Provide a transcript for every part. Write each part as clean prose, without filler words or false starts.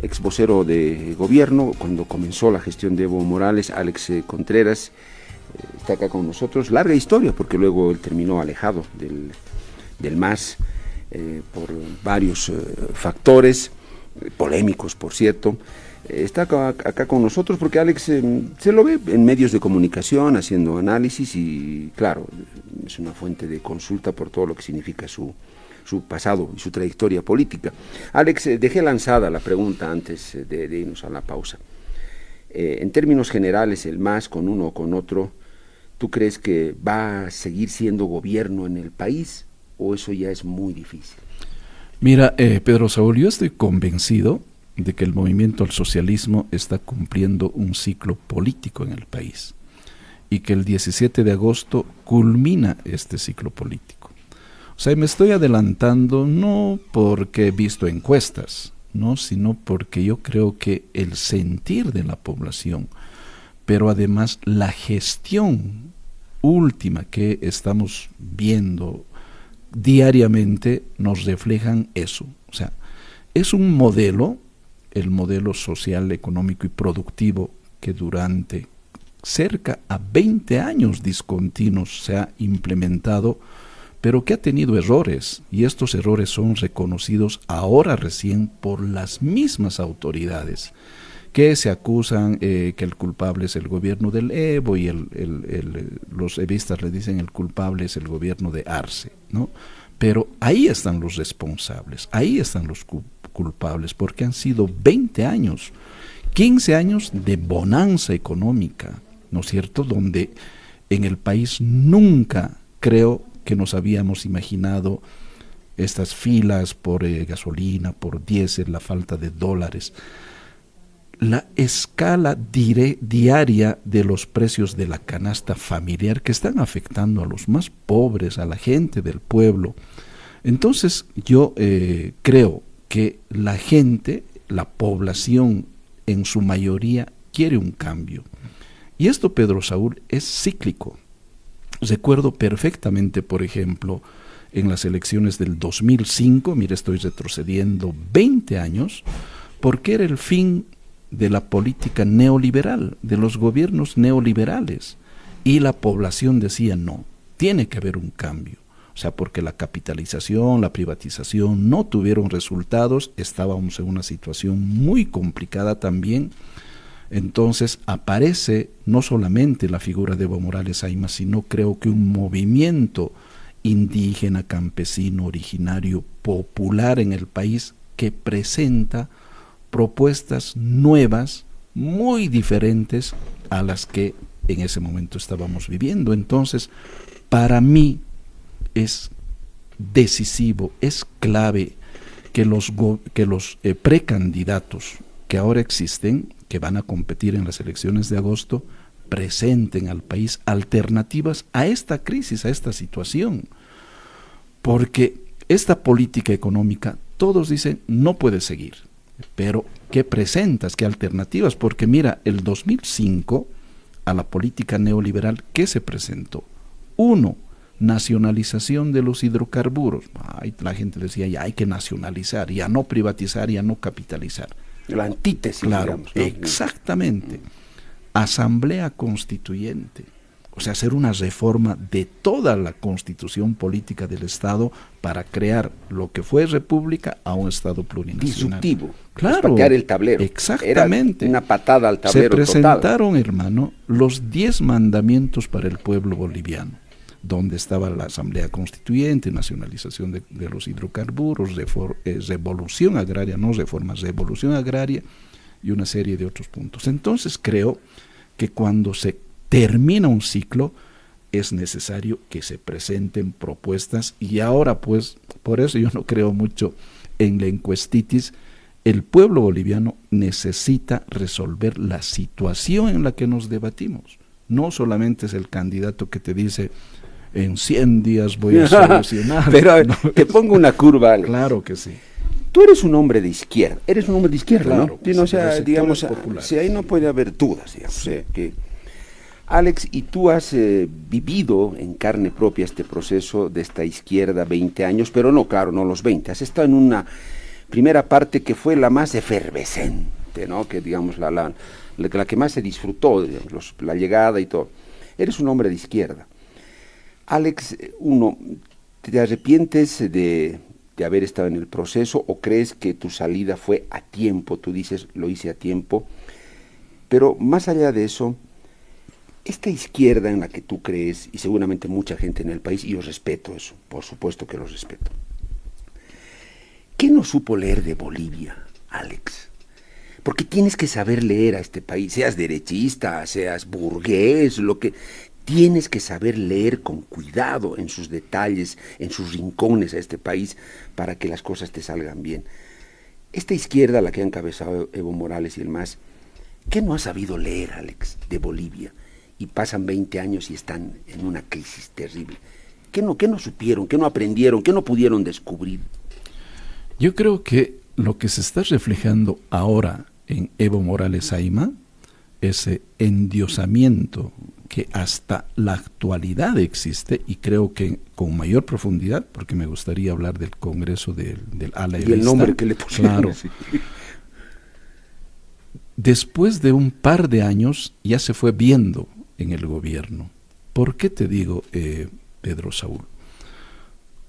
ex vocero de gobierno cuando comenzó la gestión de Evo Morales. Alex Contreras está acá con nosotros. Larga historia, porque luego él terminó alejado del MAS por varios factores, polémicos por cierto. Está acá con nosotros porque Alex se lo ve en medios de comunicación haciendo análisis y claro, es una fuente de consulta por todo lo que significa su pasado y su trayectoria política. Alex, dejé lanzada la pregunta antes de irnos a la pausa. En términos generales, el MAS con uno o con otro, ¿tú crees que va a seguir siendo gobierno en el país o eso ya es muy difícil? Mira, Pedro Saúl, yo estoy convencido de que el movimiento al socialismo está cumpliendo un ciclo político en el país y que el 17 de agosto culmina este ciclo político. O sea, me estoy adelantando no porque he visto encuestas, no, sino porque yo creo que el sentir de la población, pero además la gestión última que estamos viendo diariamente nos reflejan eso. O sea, es un modelo, el modelo social, económico y productivo que durante cerca a 20 años discontinuos se ha implementado, pero que ha tenido errores, y estos errores son reconocidos ahora recién por las mismas autoridades, que se acusan que el culpable es el gobierno del Evo y los evistas le dicen el culpable es el gobierno de Arce, ¿no? Pero ahí están los responsables, ahí están los culpables, porque han sido 20 años, 15 años de bonanza económica, ¿no es cierto?, donde en el país nunca creo que nos habíamos imaginado estas filas por gasolina, por diésel, la falta de dólares. La escala diaria de los precios de la canasta familiar que están afectando a los más pobres, a la gente del pueblo. Entonces yo creo que la gente, la población en su mayoría quiere un cambio. Y esto, Pedro Saúl, es cíclico. Recuerdo perfectamente, por ejemplo, en las elecciones del 2005, mire, estoy retrocediendo 20 años, porque era el fin de la política neoliberal, de los gobiernos neoliberales, y la población decía no, tiene que haber un cambio. O sea, porque la capitalización, la privatización no tuvieron resultados, estábamos en una situación muy complicada también. Entonces aparece no solamente la figura de Evo Morales Ayma, sino creo que un movimiento indígena, campesino, originario, popular en el país que presenta propuestas nuevas, muy diferentes a las que en ese momento estábamos viviendo. Entonces, para mí es decisivo, es clave que los precandidatos que ahora existen, que van a competir en las elecciones de agosto, presenten al país alternativas a esta crisis, a esta situación. Porque esta política económica, todos dicen, no puede seguir. Pero, ¿qué presentas? ¿Qué alternativas? Porque mira, el 2005, a la política neoliberal, ¿qué se presentó? 1, nacionalización de los hidrocarburos. La gente decía, ya hay que nacionalizar, ya no privatizar, ya no capitalizar. La antítesis, claro, digamos, ¿no? Exactamente. Asamblea Constituyente. O sea, hacer una reforma de toda la constitución política del Estado para crear lo que fue república a un Estado plurinacional. Disruptivo. Claro. Patear el tablero. Exactamente. Era una patada al tablero. Se presentaron, total, hermano, los 10 mandamientos para el pueblo boliviano, donde estaba la Asamblea Constituyente, nacionalización de los hidrocarburos, revolución agraria, no reformas, revolución agraria y una serie de otros puntos. Entonces creo que cuando se termina un ciclo es necesario que se presenten propuestas y ahora pues, por eso yo no creo mucho en la encuestitis. El pueblo boliviano necesita resolver la situación en la que nos debatimos. No solamente es el candidato que te dice en 100 días voy a solucionar. Pero a ver, no, te pongo una curva, Alex. Claro que sí. Tú eres un hombre de izquierda, Claro, ¿no? O sea, digamos, populares. si ahí no puede haber dudas, digamos, sí. Que Alex, y tú has vivido en carne propia este proceso de esta izquierda 20 años, pero no, claro, no los 20, has estado en una primera parte que fue la más efervescente, ¿no? Que digamos la que más se disfrutó, digamos, la llegada y todo. Eres un hombre de izquierda. Alex, ¿te arrepientes de haber estado en el proceso o crees que tu salida fue a tiempo? Tú dices, lo hice a tiempo, pero más allá de eso, esta izquierda en la que tú crees, y seguramente mucha gente en el país, y yo respeto eso, por supuesto que lo respeto, ¿qué no supo leer de Bolivia, Alex? Porque tienes que saber leer a este país, seas derechista, seas burgués, lo que... Tienes que saber leer con cuidado en sus detalles, en sus rincones a este país, para que las cosas te salgan bien. Esta izquierda, la que ha encabezado Evo Morales y el MAS, ¿qué no ha sabido leer, Alex, de Bolivia? Y pasan 20 años y están en una crisis terrible. ¿Qué no supieron? ¿Qué no aprendieron? ¿Qué no pudieron descubrir? Yo creo que lo que se está reflejando ahora en Evo Morales Ayma, ese endiosamiento que hasta la actualidad existe, y creo que con mayor profundidad, porque me gustaría hablar del Congreso del ala y el nombre que le pusieron. Claro. Sí. Después de un par de años ya se fue viendo en el gobierno. ¿Por qué te digo, Pedro Saúl?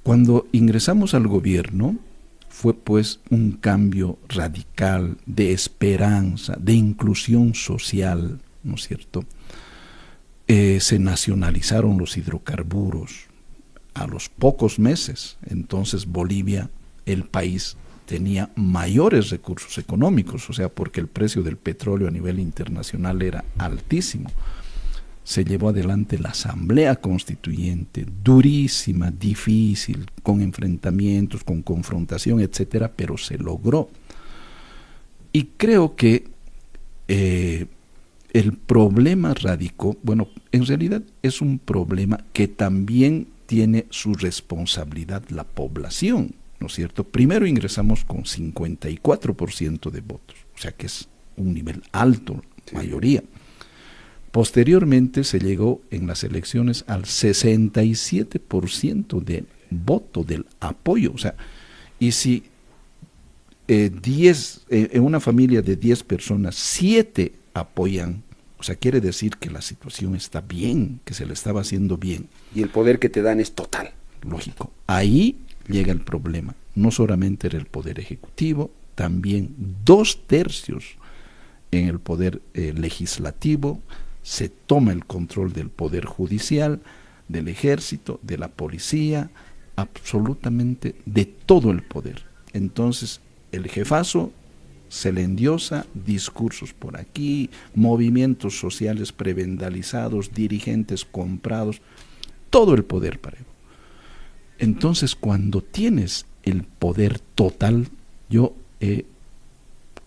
Cuando ingresamos al gobierno fue pues un cambio radical de esperanza, de inclusión social, ¿no es cierto? Se nacionalizaron los hidrocarburos a los pocos meses. Entonces Bolivia, el país, tenía mayores recursos económicos, o sea, porque el precio del petróleo a nivel internacional era altísimo. Se llevó adelante la Asamblea Constituyente, durísima, difícil, con enfrentamientos, con confrontación, etcétera, pero se logró. Y creo que el problema radicó, bueno, en realidad es un problema que también tiene su responsabilidad la población, ¿no es cierto? Primero ingresamos con 54% de votos, o sea que es un nivel alto, mayoría. Posteriormente se llegó en las elecciones al 67% del voto, del apoyo, o sea, y si en una familia de 10 personas, 7 apoyan, o sea, quiere decir que la situación está bien, que se le estaba haciendo bien. Y el poder que te dan es total. Lógico. Ahí llega el problema. No solamente era el poder ejecutivo, también 2/3 en el poder legislativo. Se toma el control del poder judicial, del ejército, de la policía, absolutamente de todo el poder. Entonces, el jefazo se le endiosa, discursos por aquí, movimientos sociales prebendalizados, dirigentes comprados, todo el poder para Evo. Entonces, cuando tienes el poder total, yo he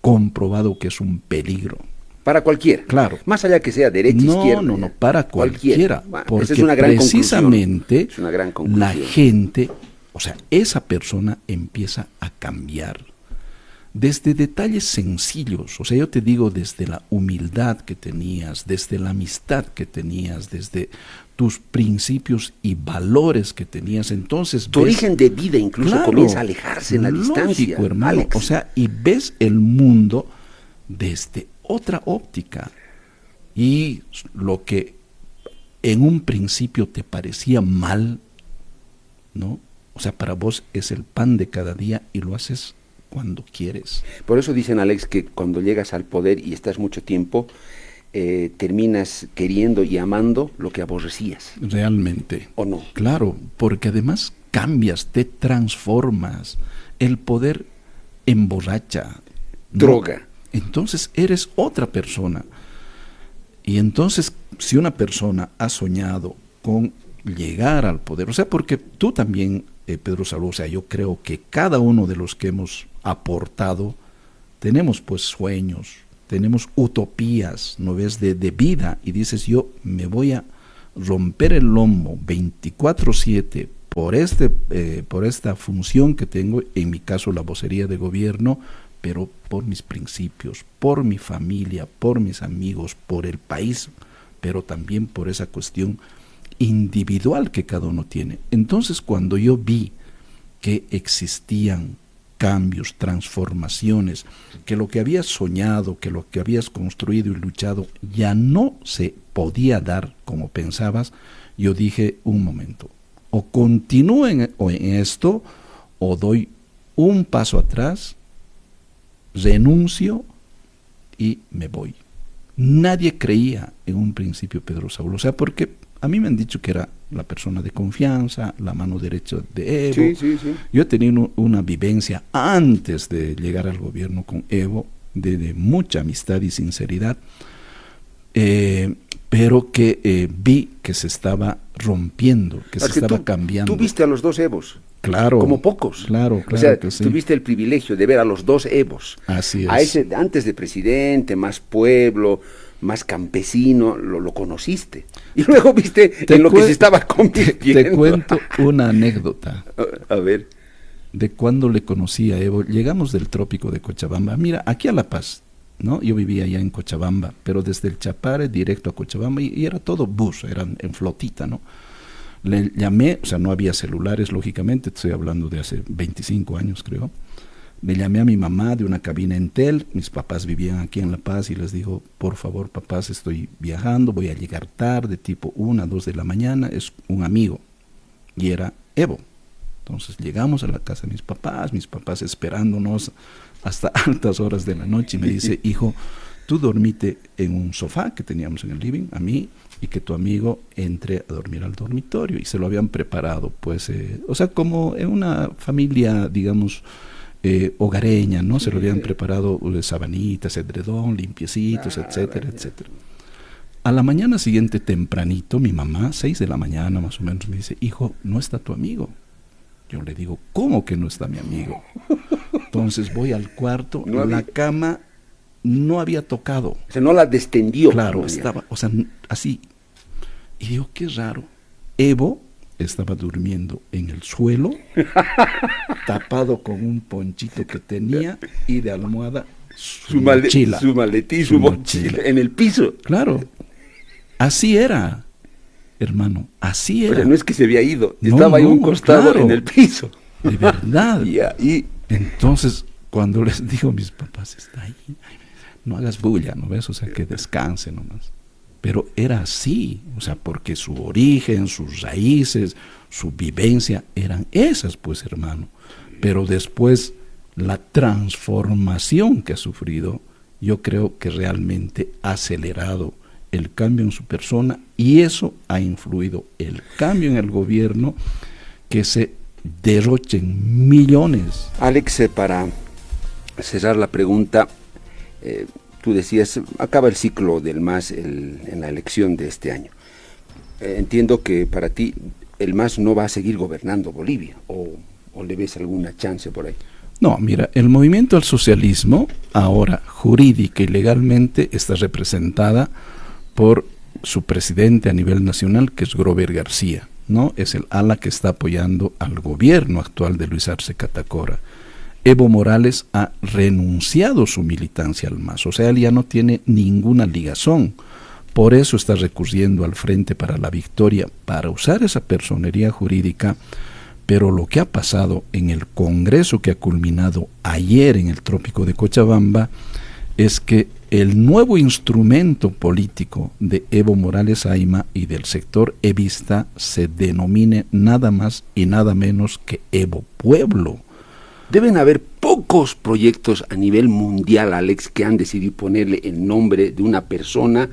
comprobado que es un peligro. Para cualquiera. Claro. Más allá que sea derecha, izquierda. No, para cualquiera. Bueno, porque esa es una gran precisamente es una gran conclusión. La gente, o sea, esa persona empieza a cambiar. Desde detalles sencillos, o sea, yo te digo desde la humildad que tenías, desde la amistad que tenías, desde tus principios y valores que tenías, entonces tu origen de vida incluso comienza a alejarse en la distancia, hermano, Alex. O sea, y ves el mundo desde otra óptica, y lo que en un principio te parecía mal, ¿no? O sea, para vos es el pan de cada día y lo haces cuando quieres. Por eso dicen, Alex, que cuando llegas al poder y estás mucho tiempo, terminas queriendo y amando lo que aborrecías. Realmente. ¿O no? Claro, porque además cambias, te transformas. El poder emborracha. Droga. ¿No? Entonces eres otra persona. Y entonces, si una persona ha soñado con llegar al poder, o sea, porque tú también, Pedro Saúl, o sea, yo creo que cada uno de los que hemos aportado, tenemos pues sueños, tenemos utopías, ¿no ves?, de vida, y dices, yo me voy a romper el lomo 24/7 por esta función que tengo, en mi caso la vocería de gobierno, pero por mis principios, por mi familia, por mis amigos, por el país, pero también por esa cuestión individual que cada uno tiene. Entonces, cuando yo vi que existían cambios, transformaciones, que lo que habías soñado, que lo que habías construido y luchado ya no se podía dar como pensabas, yo dije, un momento, o continúo en esto, o doy un paso atrás, renuncio y me voy. Nadie creía en un principio Pedro Saulo, o sea, porque a mí me han dicho que era la persona de confianza, la mano derecha de Evo. Sí, sí, sí. Yo he tenido una vivencia antes de llegar al gobierno con Evo, de mucha amistad y sinceridad, pero que vi que se estaba rompiendo, que se estaba cambiando. Tú viste a los dos Evos. Claro. Como pocos. Claro, o sea, que sí. tuviste el privilegio de ver a los dos Evos. Así es. A ese antes de presidente, más pueblo, más campesino, lo conociste. Y luego viste en lo que se estaba convirtiendo. Te cuento una anécdota. A ver. De cuando le conocí a Evo. Llegamos del trópico de Cochabamba. Mira, aquí a La Paz, ¿no? Yo vivía allá en Cochabamba, pero desde el Chapare directo a Cochabamba y era todo bus, eran en flotita, ¿no? Le llamé, o sea, no había celulares, lógicamente, estoy hablando de hace 25 años, creo. Le llamé a mi mamá de una cabina Entel, mis papás vivían aquí en La Paz y les digo, por favor, papás, estoy viajando, voy a llegar tarde, tipo 1, 2 de la mañana, es un amigo, y era Evo. Entonces llegamos a la casa de mis papás esperándonos hasta altas horas de la noche, y me dice, hijo, tú dormite en un sofá que teníamos en el living, a mí, y que tu amigo entre a dormir al dormitorio. Y se lo habían preparado, pues, o sea, como en una familia, digamos, hogareña, ¿no? Se lo habían preparado sabanitas, edredón, limpiecitos, etcétera, etcétera. A la mañana siguiente, tempranito, mi mamá, 6 de la mañana más o menos, me dice, hijo, ¿no está tu amigo? Yo le digo, ¿cómo que no está mi amigo? Entonces voy al cuarto, la cama no había tocado. O sea, no la destendió. Claro, estaba, o sea, así. Y digo, qué raro. Evo estaba durmiendo en el suelo, tapado con un ponchito que tenía y de almohada su mochila. Su maletín, su mochila en el piso. Claro, así era, hermano, así era. Pero no es que se había ido, estaba ahí un costado, claro, en el piso. De verdad. Y entonces, cuando les digo a mis papás, está ahí, no hagas bulla, ¿no ves? O sea, que descanse nomás. Pero era así, o sea, porque su origen, sus raíces, su vivencia eran esas, pues, hermano. Pero después, la transformación que ha sufrido, yo creo que realmente ha acelerado el cambio en su persona, y eso ha influido el cambio en el gobierno, que se derrochen millones. Alex, para cerrar la pregunta, tú decías, acaba el ciclo del MAS en la elección de este año. Entiendo que para ti el MAS no va a seguir gobernando Bolivia, o le ves alguna chance por ahí. No, mira, el movimiento al socialismo ahora jurídica y legalmente está representada por su presidente a nivel nacional, que es Grover García, ¿no? Es el ala que está apoyando al gobierno actual de Luis Arce Catacora. Evo Morales ha renunciado su militancia al MAS, o sea, él ya no tiene ninguna ligazón. Por eso está recurriendo al Frente para la Victoria, para usar esa personería jurídica. Pero lo que ha pasado en el Congreso, que ha culminado ayer en el Trópico de Cochabamba, es que el nuevo instrumento político de Evo Morales Ayma y del sector evista se denomine nada más y nada menos que Evo Pueblo. Deben haber pocos proyectos a nivel mundial, Alex, que han decidido ponerle el nombre de una persona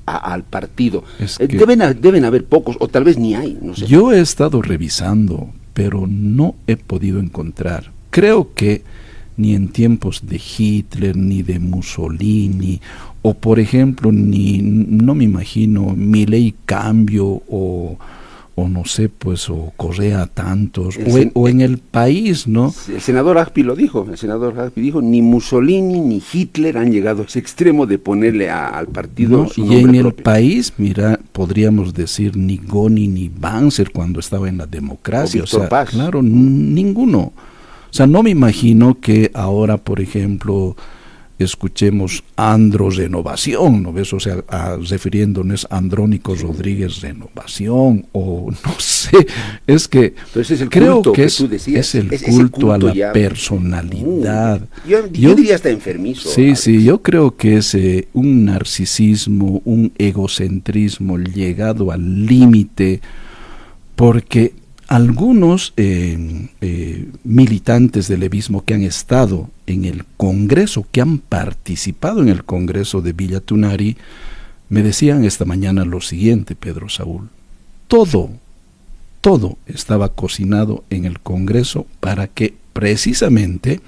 al partido. Deben haber pocos, o tal vez ni hay, no sé. Yo he estado revisando, pero no he podido encontrar. Creo que ni en tiempos de Hitler, ni de Mussolini, o por ejemplo, no me imagino Milei Cambio, o no sé, pues, o Correa Tantos, o en el país, ¿no? El senador Agpi lo dijo, ni Mussolini ni Hitler han llegado a ese extremo de ponerle al partido su nombre y en propio. el país, mira, podríamos decir ni Goni ni Banzer cuando estaba en la democracia, o sea, Paz. Claro, ninguno. O sea, no me imagino que ahora, por ejemplo, escuchemos Androrenovación, ¿no ves? O sea, refiriéndonos a Andrónico Rodríguez Renovación, o no sé, es que ese es el creo culto que tú decías, es el culto a la personalidad. Yo diría hasta enfermizo. Sí, Alex. Sí, yo creo que es un narcisismo, un egocentrismo llegado al límite, porque algunos militantes del levismo que han estado en el Congreso, que han participado en el Congreso de Villa Tunari, me decían esta mañana lo siguiente, Pedro Saúl: todo estaba cocinado en el Congreso para que precisamente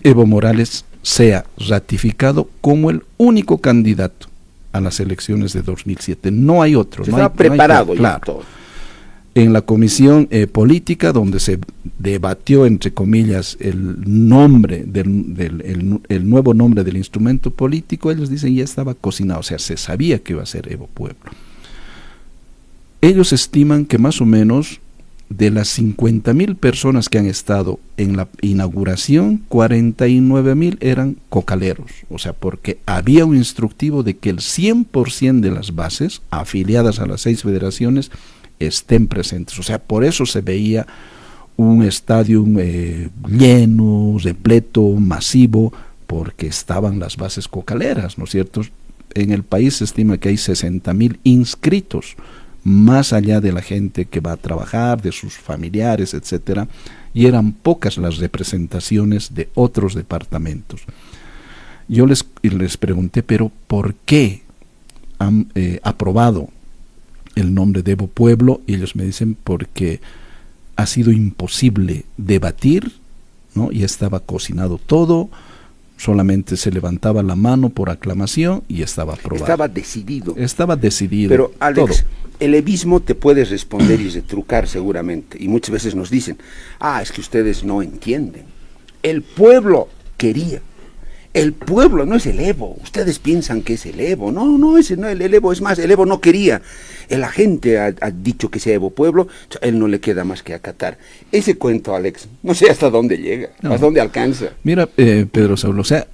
Evo Morales sea ratificado como el único candidato a las elecciones de 2007. No hay otro. Estaba preparado ya, claro. Todo. En la comisión política, donde se debatió, entre comillas, el nombre el nuevo nombre del instrumento político, ellos dicen ya estaba cocinado, o sea, se sabía que iba a ser Evo Pueblo. Ellos estiman que más o menos de las 50,000 personas que han estado en la inauguración, 49,000 eran cocaleros, o sea, porque había un instructivo de que el 100% de las bases afiliadas a las 6 federaciones estén presentes, o sea, por eso se veía un estadio lleno, repleto, masivo, porque estaban las bases cocaleras, ¿no es cierto? En el país se estima que hay 60,000 inscritos, más allá de la gente que va a trabajar, de sus familiares, etcétera, y eran pocas las representaciones de otros departamentos. Yo les pregunté, pero ¿por qué han aprobado el nombre de Evo Pueblo? Y ellos me dicen, porque ha sido imposible debatir, ¿no? Y estaba cocinado todo, solamente se levantaba la mano por aclamación y estaba aprobado. Estaba decidido. Pero Alex, todo. El levismo te puede responder y retrucar seguramente, y muchas veces nos dicen, es que ustedes no entienden. El pueblo quería. El pueblo no es el Evo. Ustedes piensan que es el Evo. No, ese no, el Evo. Es más, el Evo no quería. La gente ha dicho que sea Evo Pueblo. A él no le queda más que acatar. Ese cuento, Alex, no sé hasta dónde llega, hasta dónde alcanza. Mira, Pedro Saúl, o sea,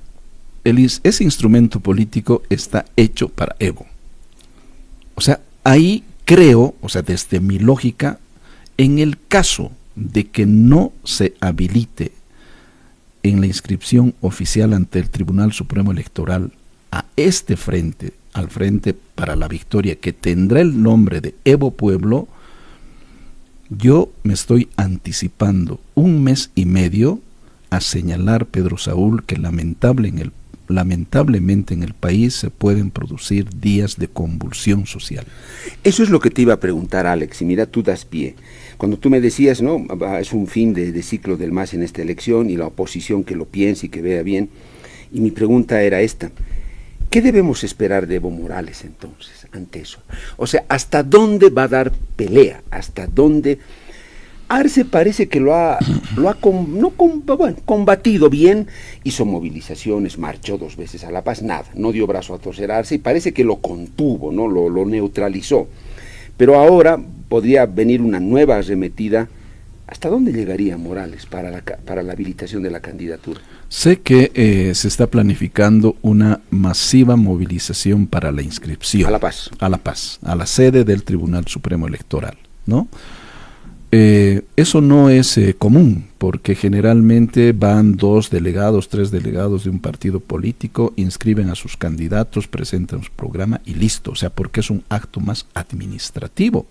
ese instrumento político está hecho para Evo. O sea, ahí creo, o sea, desde mi lógica, en el caso de que no se habilite en la inscripción oficial ante el Tribunal Supremo Electoral a este frente, al Frente para la Victoria, que tendrá el nombre de Evo Pueblo, yo me estoy anticipando 1 mes y medio a señalar, Pedro Saúl, que lamentablemente en el país se pueden producir días de convulsión social. Eso es lo que te iba a preguntar, Alex, y mira, tú das pie. Cuando tú me decías, no, es un fin de ciclo del MAS en esta elección y la oposición que lo piense y que vea bien, y mi pregunta era esta: ¿qué debemos esperar de Evo Morales entonces ante eso? O sea, ¿hasta dónde va a dar pelea? ¿Hasta dónde? Arce parece que lo ha combatido bien, hizo movilizaciones, marchó 2 veces a La Paz, nada, no dio brazo a torcer a Arce, y parece que lo contuvo, ¿no? Lo neutralizó. Pero ahora podría venir una nueva arremetida. ¿Hasta dónde llegaría Morales para la habilitación de la candidatura? Sé que se está planificando una masiva movilización para la inscripción. A La Paz. A La Paz, a la sede del Tribunal Supremo Electoral, ¿no? Eso no es común, porque generalmente van 2 delegados, 3 delegados de un partido político, inscriben a sus candidatos, presentan su programa y listo, o sea, porque es un acto más administrativo.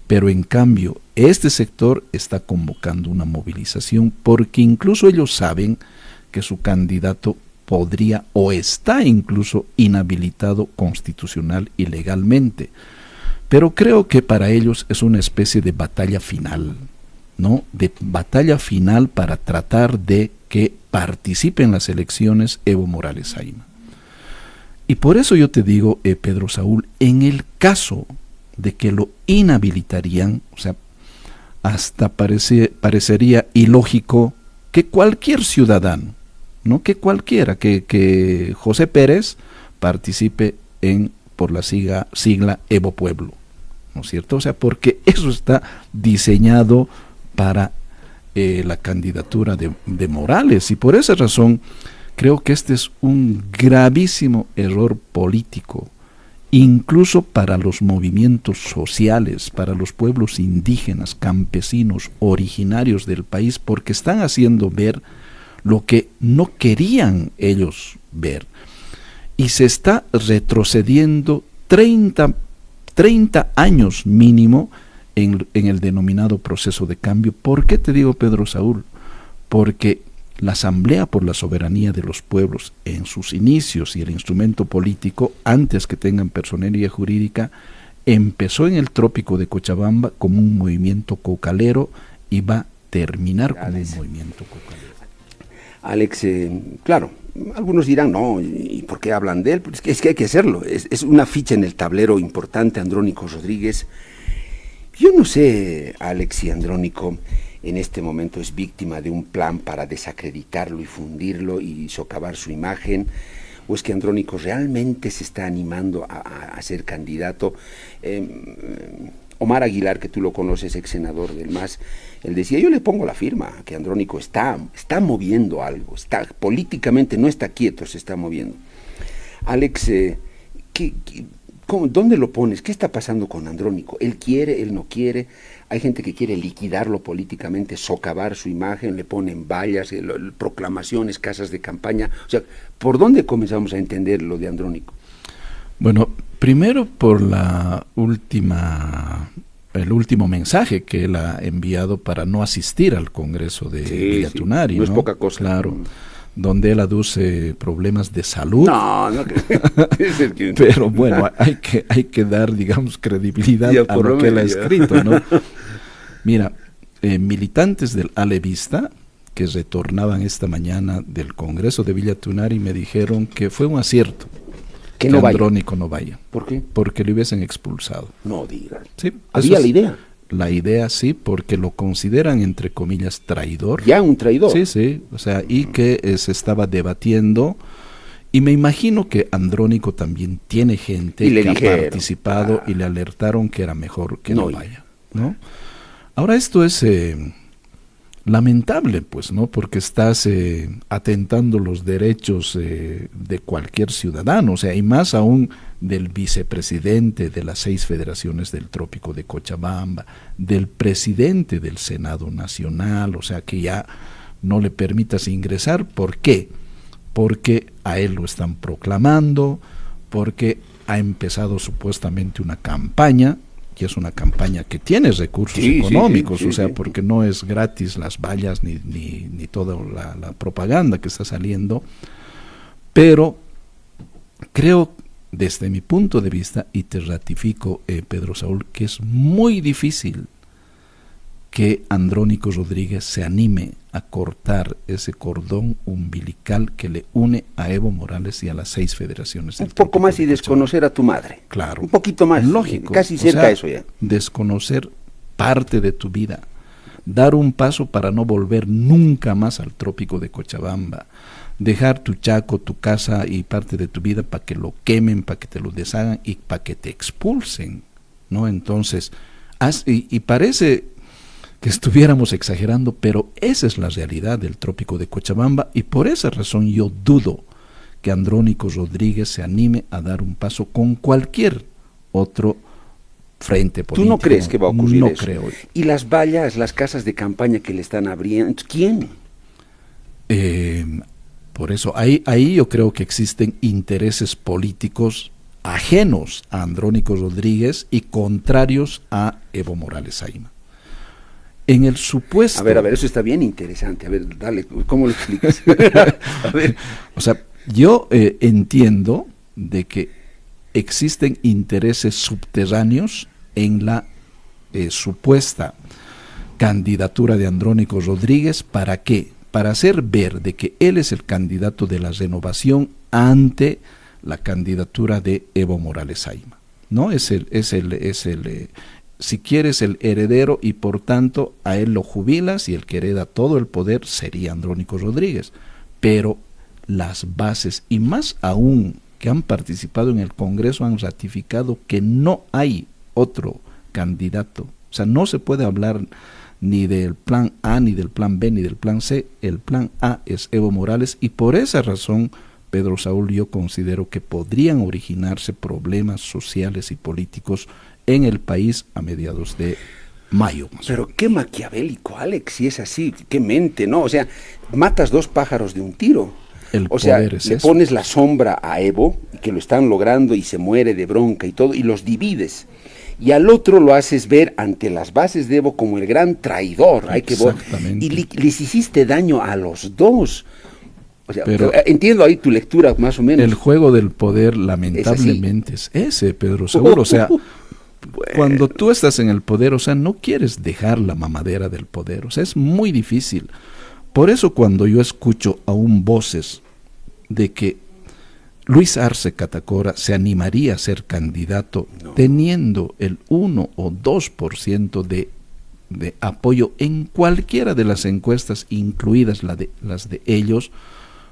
Pero en cambio, este sector está convocando una movilización porque incluso ellos saben que su candidato podría o está incluso inhabilitado constitucional y legalmente. Pero creo que para ellos es una especie de batalla final, ¿no? De batalla final para tratar de que participe en las elecciones Evo Morales Zaima. Y por eso yo te digo, Pedro Saúl, en el caso de que lo inhabilitarían, o sea, hasta parecería ilógico que cualquier ciudadano, ¿no? Que cualquiera, que José Pérez participe por la sigla Evo Pueblo, ¿no es cierto? O sea, porque eso está diseñado para la candidatura de Morales, y por esa razón Creo que este es un gravísimo error político, incluso para los movimientos sociales, para los pueblos indígenas, campesinos, originarios del país, porque están haciendo ver lo que no querían ellos ver. Y se está retrocediendo 30 años mínimo en el denominado proceso de cambio. ¿Por qué te digo, Pedro Saúl? Porque la Asamblea por la Soberanía de los Pueblos, en sus inicios y el instrumento político, antes que tengan personería jurídica, empezó en el trópico de Cochabamba como un movimiento cocalero y va a terminar como un movimiento cocalero. Alex, claro, algunos dirán, no, ¿y por qué hablan de él? Pues es que hay que hacerlo, es una ficha en el tablero importante, Andrónico Rodríguez. Yo no sé, Alex, si Andrónico en este momento es víctima de un plan para desacreditarlo y fundirlo y socavar su imagen, o es que Andrónico realmente se está animando a ser candidato. Omar Aguilar, que tú lo conoces, ex senador del MAS, él decía, yo le pongo la firma, que Andrónico está moviendo algo, políticamente no está quieto, se está moviendo. Alex, ¿dónde lo pones? ¿Qué está pasando con Andrónico? ¿Él quiere, él no quiere? Hay gente que quiere liquidarlo políticamente, socavar su imagen, le ponen vallas, proclamaciones, casas de campaña. O sea, ¿por dónde comenzamos a entender lo de Andrónico? Bueno, primero por el último mensaje que él ha enviado para no asistir al Congreso de Villatunari. No es poca cosa. Claro, donde él aduce problemas de salud. No. Pero bueno, hay que dar, digamos, credibilidad a lo que él ha escrito, ¿no? Mira, militantes del Alevista que retornaban esta mañana del Congreso de Villatunari me dijeron que fue un acierto que Andrónico no vaya. ¿Por qué? Porque le hubiesen expulsado. No digas. Sí, ¿había la idea? La idea sí, porque lo consideran, entre comillas, traidor. ¿Ya un traidor? Sí, o sea, y que se estaba debatiendo, y me imagino que Andrónico también tiene gente que ha participado y le alertaron que era mejor que no vaya, ¿no? Ahora esto es lamentable, pues, ¿no? Porque estás atentando los derechos de cualquier ciudadano, o sea, y más aún del vicepresidente de las 6 federaciones del Trópico de Cochabamba, del presidente del Senado Nacional, o sea, que ya no le permitas ingresar. ¿Por qué? Porque a él lo están proclamando, porque ha empezado supuestamente una campaña, que es una campaña que tiene recursos económicos, o sea, porque no es gratis las vallas ni toda la propaganda que está saliendo, pero creo, desde mi punto de vista, y te ratifico, Pedro Saúl, que es muy difícil que Andrónico Rodríguez se anime a cortar ese cordón umbilical que le une a Evo Morales y a las 6 federaciones. Un poco más y desconocer a tu madre. Claro. Un poquito más. Lógico. Casi cerca, o sea, eso ya. Desconocer parte de tu vida. Dar un paso para no volver nunca más al Trópico de Cochabamba. Dejar tu chaco, tu casa y parte de tu vida para que lo quemen, para que te lo deshagan y para que te expulsen, ¿no? Entonces, y parece que estuviéramos exagerando, pero esa es la realidad del Trópico de Cochabamba, y por esa razón yo dudo que Andrónico Rodríguez se anime a dar un paso con cualquier otro frente político. ¿Tú no crees que va a ocurrir eso? No creo. ¿Y las vallas, las casas de campaña que le están abriendo? ¿Quién? Por eso, ahí yo creo que existen intereses políticos ajenos a Andrónico Rodríguez y contrarios a Evo Morales Ayma. En el supuesto... A ver, eso está bien interesante. A ver, dale, ¿cómo lo explicas? A ver. O sea, yo entiendo de que existen intereses subterráneos en la supuesta candidatura de Andrónico Rodríguez. ¿Para qué? Para hacer ver de que él es el candidato de la renovación ante la candidatura de Evo Morales Ayma, ¿no? Si quieres, el heredero, y por tanto a él lo jubilas, y el que hereda todo el poder sería Andrónico Rodríguez. Pero las bases, y más aún que han participado en el Congreso, han ratificado que no hay otro candidato. O sea, no se puede hablar ni del plan A, ni del plan B, ni del plan C. El plan A es Evo Morales, y por esa razón, Pedro Saúl, yo considero que podrían originarse problemas sociales y políticos en el país a mediados de mayo. Pero qué maquiavélico, Alex, si es así, qué mente, ¿no? O sea, matas dos pájaros de un tiro. O sea, le pones la sombra a Evo, que lo están logrando y se muere de bronca y todo, y los divides. Y al otro lo haces ver ante las bases de Evo como el gran traidor. Y les hiciste daño a los dos. O sea, pero entiendo ahí tu lectura, más o menos. El juego del poder, lamentablemente, es ese, Pedro Saúl. O sea, bueno, cuando tú estás en el poder, o sea, no quieres dejar la mamadera del poder. O sea, es muy difícil. Por eso cuando yo escucho aún voces de que Luis Arce Catacora se animaría a ser candidato teniendo el 1 o 2% de apoyo en cualquiera de las encuestas, incluidas las de ellos,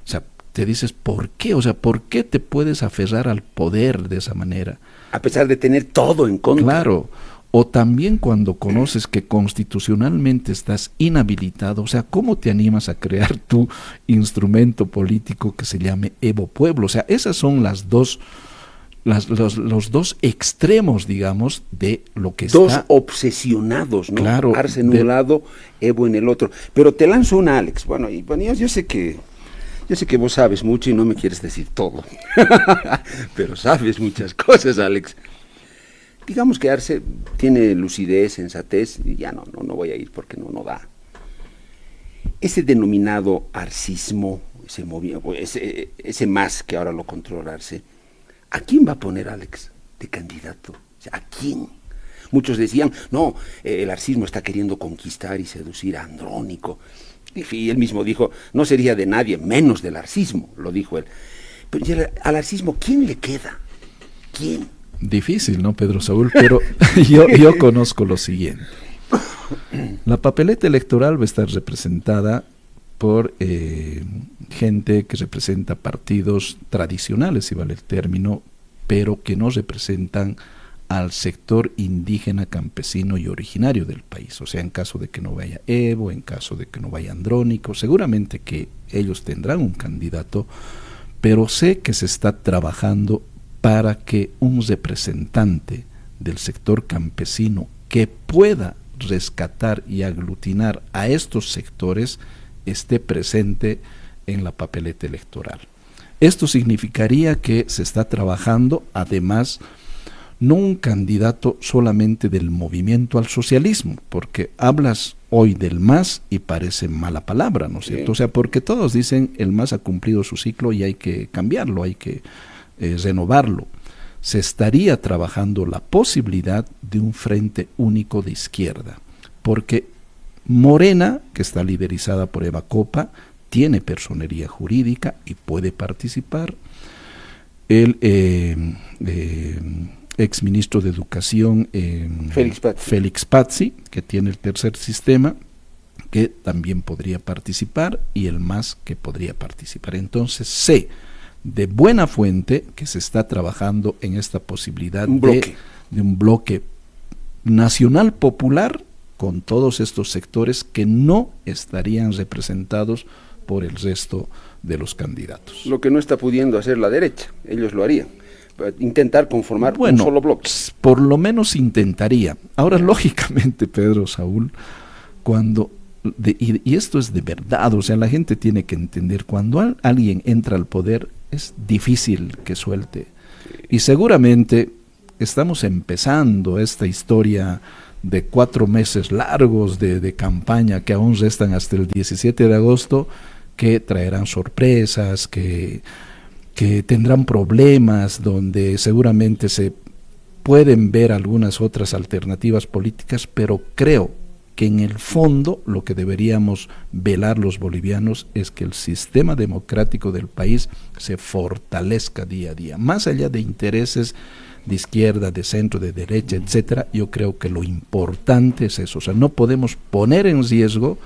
o sea, te dices, ¿por qué? O sea, ¿por qué te puedes aferrar al poder de esa manera? A pesar de tener todo en contra. Claro. O también cuando conoces que constitucionalmente estás inhabilitado, o sea, ¿cómo te animas a crear tu instrumento político que se llame Evo Pueblo? O sea, esas son los dos extremos, digamos, de lo que dos está... obsesionados, ¿no? Claro. Arce en un lado, Evo en el otro. Pero te lanzo una, Alex. Bueno, yo sé que vos sabes mucho y no me quieres decir todo. Pero sabes muchas cosas, Alex. Digamos que Arce tiene lucidez, sensatez, y ya no voy a ir porque no da. Ese denominado arcismo, ese más que ahora lo controla Arce, ¿a quién va a poner Alex de candidato? O sea, ¿a quién? Muchos decían, no, el arcismo está queriendo conquistar y seducir a Andrónico. Y él mismo dijo, no sería de nadie, menos del arcismo, lo dijo él. Pero al arcismo, ¿quién le queda? ¿Quién? Difícil, ¿no, Pedro Saúl? Pero yo conozco lo siguiente. La papeleta electoral va a estar representada por gente que representa partidos tradicionales, si vale el término, pero que no representan al sector indígena, campesino y originario del país. O sea, en caso de que no vaya Evo, en caso de que no vaya Andrónico, seguramente que ellos tendrán un candidato, pero sé que se está trabajando para que un representante del sector campesino que pueda rescatar y aglutinar a estos sectores esté presente en la papeleta electoral. Esto significaría que se está trabajando, además, no un candidato solamente del movimiento al socialismo, porque hablas hoy del MAS y parece mala palabra, ¿no es cierto? O sea, porque todos dicen el MAS ha cumplido su ciclo y hay que cambiarlo, hay que renovarlo. Se estaría trabajando la posibilidad de un frente único de izquierda, porque Morena, que está liderizada por Eva Copa, tiene personería jurídica y puede participar. El exministro de Educación, Félix Pazzi, que tiene el tercer sistema, que también podría participar, y el MAS, que podría participar. Entonces sé de buena fuente que se está trabajando en esta posibilidad de un bloque nacional popular con todos estos sectores que no estarían representados por el resto de los candidatos. Lo que no está pudiendo hacer la derecha, ellos lo harían. Intentar conformar un solo bloque. Por lo menos intentaría. Ahora, lógicamente, Pedro Saúl, y esto es de verdad, o sea, la gente tiene que entender, cuando alguien entra al poder, es difícil que suelte. Y seguramente estamos empezando esta historia de 4 meses largos de campaña que aún restan hasta el 17 de agosto, que traerán sorpresas, que tendrán problemas, donde seguramente se pueden ver algunas otras alternativas políticas, pero creo que en el fondo lo que deberíamos velar los bolivianos es que el sistema democrático del país se fortalezca día a día, más allá de intereses de izquierda, de centro, de derecha, etcétera. Yo creo que lo importante es eso, o sea, no podemos poner en riesgo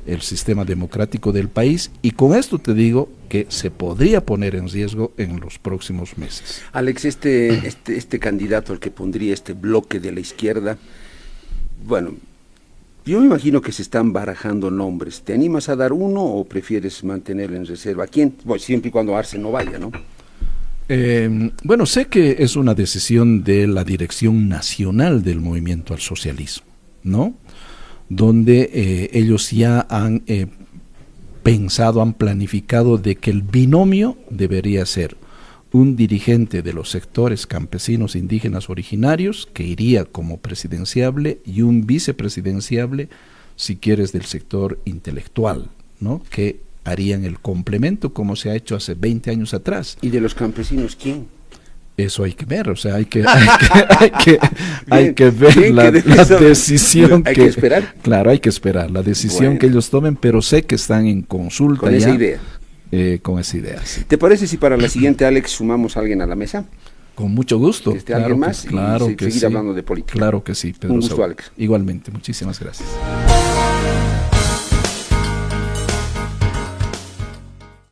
el sistema democrático del país, y con esto te digo que se podría poner en riesgo en los próximos meses. Alex, este candidato al que pondría este bloque de la izquierda, bueno, Yo me imagino que se están barajando nombres. ¿Te animas a dar uno o prefieres mantenerlo en reserva? ¿Quién? Bueno, siempre y cuando Arce no vaya, ¿no? Bueno, sé que es una decisión de la Dirección Nacional del Movimiento al Socialismo, ¿no? Donde ellos ya han pensado, han planificado de que el binomio debería ser un dirigente de los sectores campesinos indígenas originarios, que iría como presidenciable, y un vicepresidenciable, si quieres, del sector intelectual, ¿no? Que harían el complemento como se ha hecho hace 20 años atrás. ¿Y de los campesinos quién? Eso hay que ver, o sea, hay que ver la decisión hay que esperar. Claro, hay que esperar la decisión que ellos tomen, pero sé que están en consulta con esa idea. Con esa idea, sí. ¿Te parece si para la siguiente, Alex, sumamos a alguien a la mesa? Con mucho gusto. Claro, alguien más claro y seguir hablando de política. Claro que sí, Pedro. Un gusto, Alex. Igualmente, muchísimas gracias.